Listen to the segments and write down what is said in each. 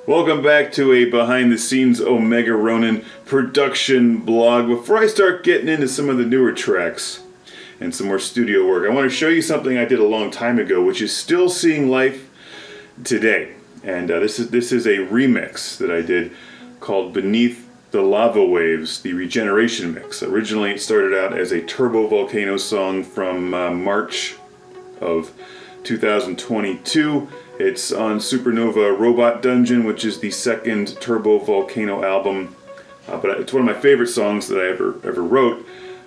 Welcome back to a behind-the-scenes Omega Ronin production blog. Before I start getting into some of the newer tracks and some more studio work, I want to show you something I did a long time ago, which is still seeing life today. And this is a remix that I did called Beneath the Lava Waves, the Regeneration Mix. Originally it started out as a Turbo Volcano song from March of 2022. It's on Supernova Robot Dungeon, which is the second Turbo Volcano album. But it's one of my favorite songs that I ever wrote.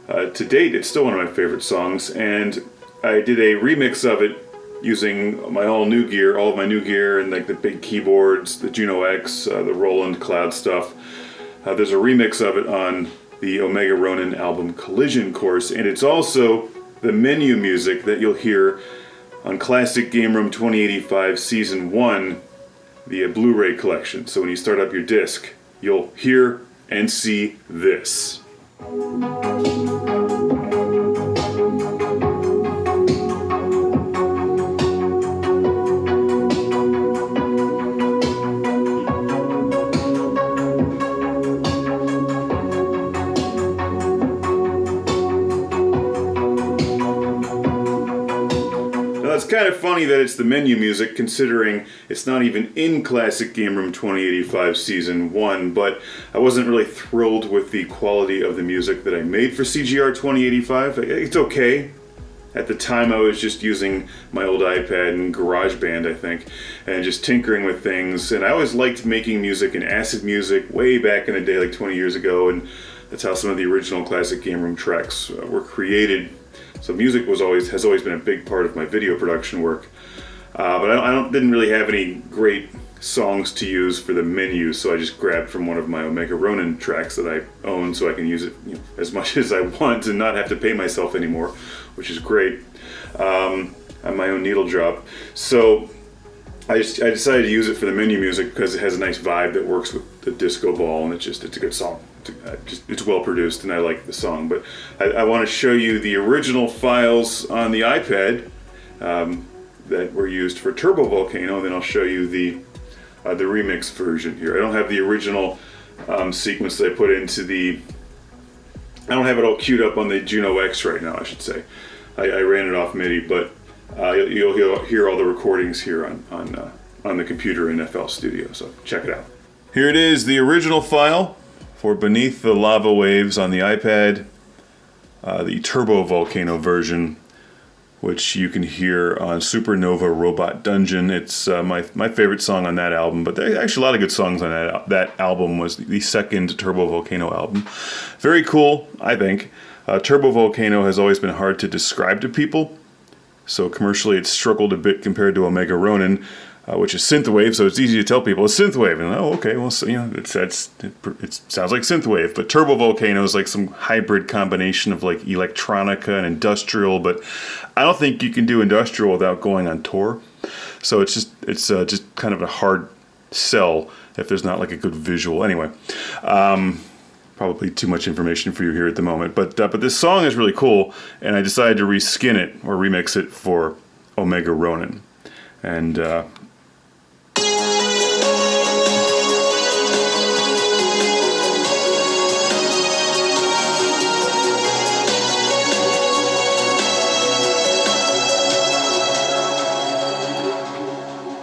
To date, it's still one of my favorite songs, and I did a remix of it using my all of my new gear, and like the big keyboards, the Juno X, the Roland Cloud stuff. There's a remix of it on the Omega Ronin album Collision Course, and it's also the menu music that you'll hear on Classic Game Room 2085 Season 1, the Blu-ray collection. So when you start up your disc, you'll hear and see this. It's kind of funny that it's the menu music, considering it's not even in Classic Game Room 2085 Season 1, but I wasn't really thrilled with the quality of the music that I made for CGR 2085. It's okay. At the time I was just using my old iPad and GarageBand, I think, and just tinkering with things, and I always liked making music and acid music way back in the day, like 20 years ago, and that's how some of the original Classic Game Room tracks were created. So music has always been a big part of my video production work, but I didn't really have any great songs to use for the menu, so I just grabbed from one of my Omega Ronin tracks that I own, so I can use it as much as I want and not have to pay myself anymore, which is great. On my own needle drop, so I decided to use it for the menu music because it has a nice vibe that works with the disco ball, and it's a good song. It's well produced, and I like the song. But I want to show you the original files on the iPad that were used for Turbo Volcano, and then I'll show you the remix version here. I don't have the original sequence that I put into the. I don't have it all queued up on the Juno X right now, I should say. I ran it off MIDI, but you'll hear all the recordings here on the computer in FL Studio. So check it out. Here it is, the original file for Beneath the Lava Waves on the iPad, the Turbo Volcano version, which you can hear on Supernova Robot Dungeon. It's my favorite song on that album, but there's actually a lot of good songs on that album. Was the second Turbo Volcano album. Very cool, I think. Turbo Volcano has always been hard to describe to people, so commercially it's struggled a bit compared to Omega Ronin, which is synthwave, so it's easy to tell people it's synthwave, and okay, well, so, it sounds like synthwave. But Turbo Volcano is like some hybrid combination of like electronica and industrial, but I don't think you can do industrial without going on tour. So it's just kind of a hard sell if there's not like a good visual. Anyway, probably too much information for you here at the moment, but this song is really cool, and I decided to reskin it or remix it for Omega Ronin, and.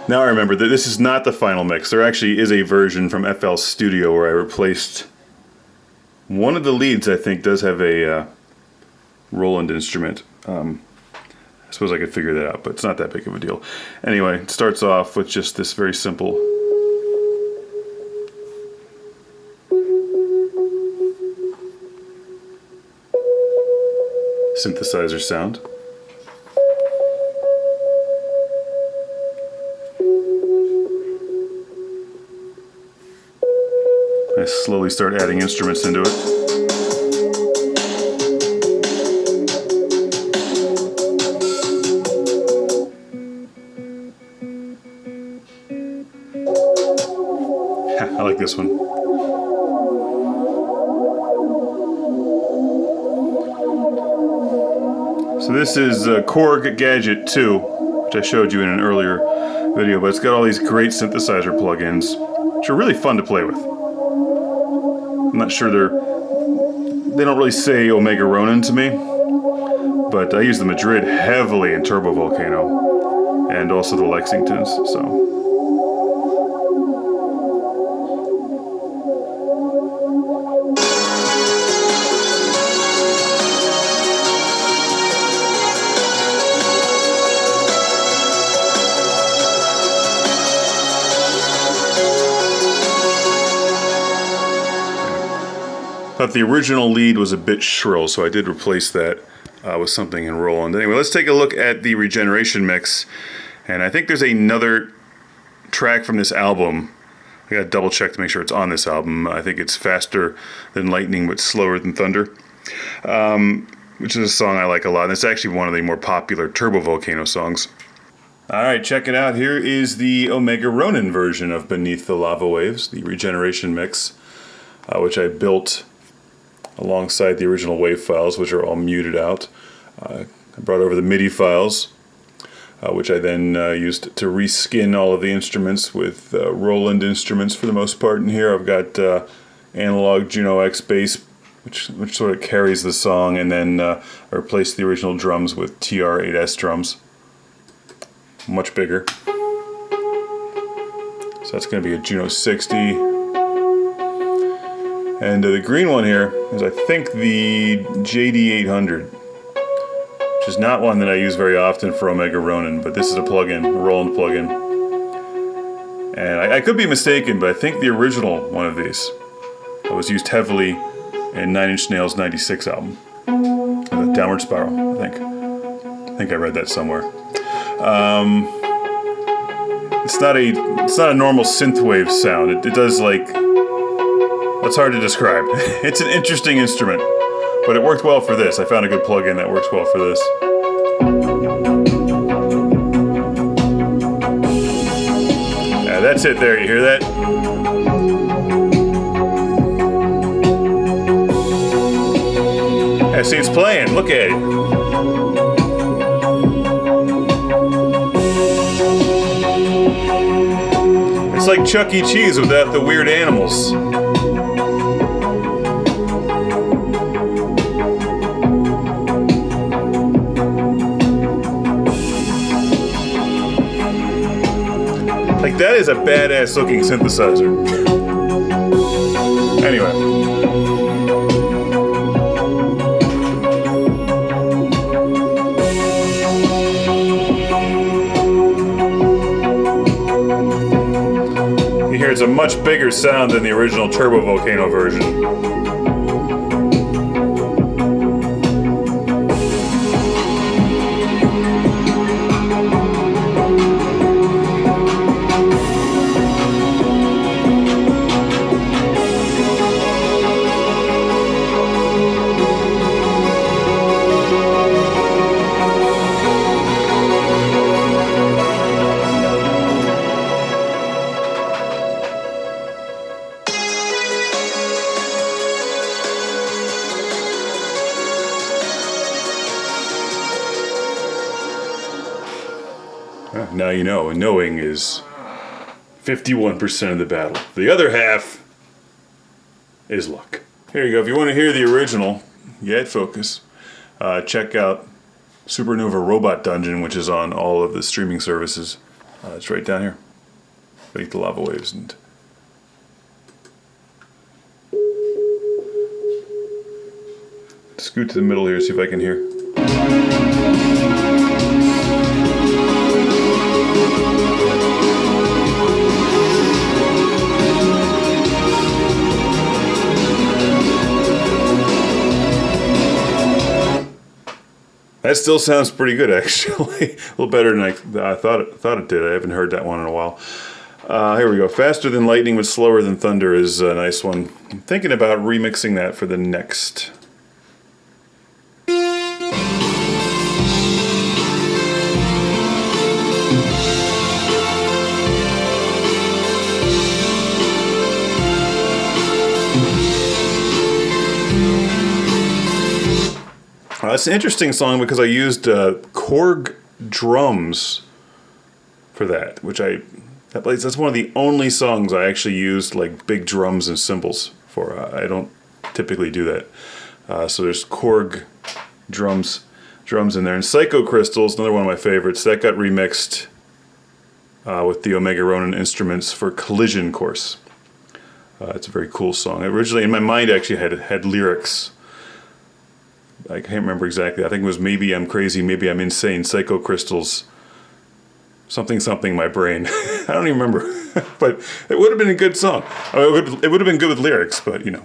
Now I remember that this is not the final mix. There actually is a version from FL Studio where I replaced one of the leads. I think does have a Roland instrument. I suppose I could figure that out, but it's not that big of a deal. Anyway, it starts off with just this very simple synthesizer sound. I slowly start adding instruments into it. I like this one. So this is Korg Gadget 2, which I showed you in an earlier video, but it's got all these great synthesizer plugins. which are really fun to play with. I'm not sure they don't really say Omega Ronin to me, but I use the Madrid heavily in Turbo Volcano and also the Lexingtons, so. Thought the original lead was a bit shrill, so I did replace that with something in Roland. Anyway, let's take a look at the Regeneration mix. And I think there's another track from this album. I gotta double check to make sure it's on this album. I think it's Faster Than Lightning but Slower Than Thunder, which is a song I like a lot. And it's actually one of the more popular Turbo Volcano songs. Alright, check it out. Here is the Omega Ronin version of Beneath the Lava Waves, the Regeneration mix, which I built alongside the original WAV files, which are all muted out. I brought over the MIDI files, which I then used to reskin all of the instruments with Roland instruments for the most part. In here I've got analog Juno X bass, which sort of carries the song, and then I replaced the original drums with TR-8S drums. Much bigger. So that's going to be a Juno 60. And the green one here is, I think, the JD800, which is not one that I use very often for Omega Ronin, but this is a plugin, a Roland plugin. And I could be mistaken, but I think the original one of these was used heavily in Nine Inch Nails' '96 album, the Downward Spiral. I think I read that somewhere. It's not a normal synthwave sound. It does like. It's hard to describe. It's an interesting instrument, but it worked well for this. I found a good plugin that works well for this. Yeah, that's it there. You hear that? Yeah, see, it's playing. Look at it. It's like Chuck E. Cheese without the weird animals. Like, that is a badass looking synthesizer. Anyway. You hear it's a much bigger sound than the original Turbo Volcano version. Now you know, knowing is 51% of the battle. The other half is luck. Here you go. If you want to hear the original, yet focus, check out Supernova Robot Dungeon, which is on all of the streaming services. It's right down here. Beneath the Lava Waves. And scoot to the middle here, see if I can hear. That still sounds pretty good, actually. A little better than I thought it did. I haven't heard that one in a while. Here we go. Faster Than Lightning but Slower Than Thunder is a nice one. I'm thinking about remixing that for the next. It's an interesting song because I used Korg drums for that, which I That's one of the only songs I actually used like big drums and cymbals for. I don't typically do that. So there's Korg drums in there. And Psycho Crystals, another one of my favorites, that got remixed with the Omega Ronin instruments for Collision Course. It's a very cool song. Originally, in my mind, actually had lyrics. I can't remember exactly. I think it was Maybe I'm Crazy, Maybe I'm Insane, Psycho Crystals, something my brain. I don't even remember. But it would have been a good song. It would have been good with lyrics, but you know.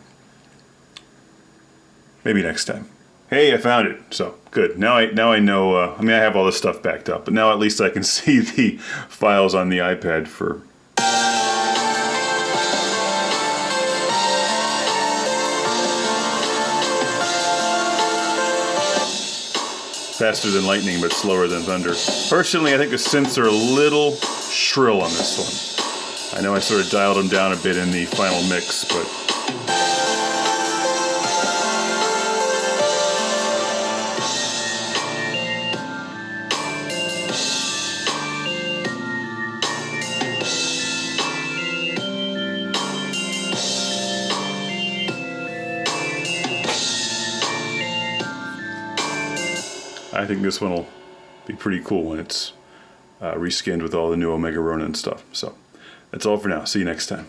Maybe next time. Hey, I found it. So, good. Now I know, I mean, I have all this stuff backed up, but now at least I can see the files on the iPad for... Faster than lightning, but slower than thunder. Personally, I think the synths are a little shrill on this one. I know I sort of dialed them down a bit in the final mix, but... I think this one will be pretty cool when it's reskinned with all the new Omega Ronin stuff. So that's all for now. See you next time.